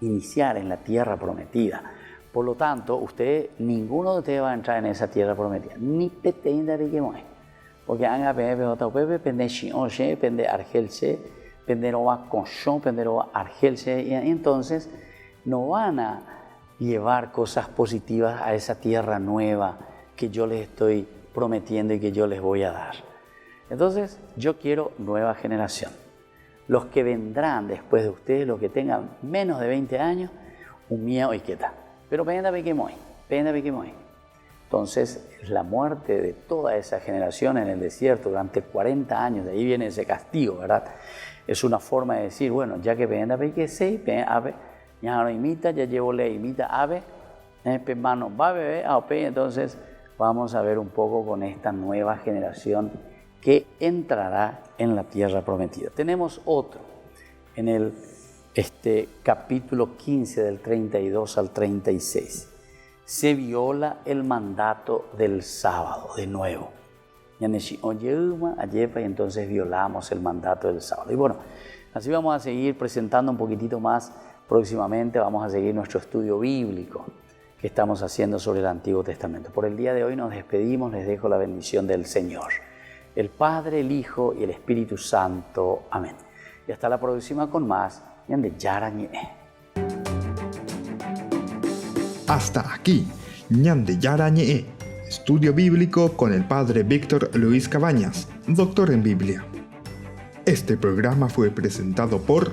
iniciar en la tierra prometida. Por lo tanto, ninguno de ustedes va a entrar en esa tierra prometida. Ni pretenda de que muere. Porque han aprendido pende Shion, pende Argelse, pende Roba Conchon, pende Roba Argelse. Y entonces no van a llevar cosas positivas a esa tierra nueva que yo les estoy prometiendo y que yo les voy a dar. Entonces, yo quiero nueva generación. Los que vendrán después de ustedes, los que tengan menos de 20 años, un miedo y qué tal. Pero penda que muy. Entonces, la muerte de toda esa generación en el desierto durante 40 años, de ahí viene ese castigo, ¿verdad? Es una forma de decir, bueno, ya que penda que sei, ave, ya no imita, ya llevo le imita, ave, mano va a beber, entonces vamos a ver un poco con esta nueva generación que entrará en la tierra prometida. Tenemos otro, en el capítulo 15 del 32 al 36. Se viola el mandato del sábado de nuevo. Y entonces violamos el mandato del sábado. Y bueno, así vamos a seguir presentando un poquitito más próximamente. Vamos a seguir nuestro estudio bíblico que estamos haciendo sobre el Antiguo Testamento. Por el día de hoy nos despedimos, les dejo la bendición del Señor, el Padre, el Hijo y el Espíritu Santo. Amén. Y hasta la próxima con más.
Hasta aquí, Ñande Yarañe, estudio bíblico con el Padre Víctor Luis Cabañas, doctor en Biblia. Este programa fue presentado por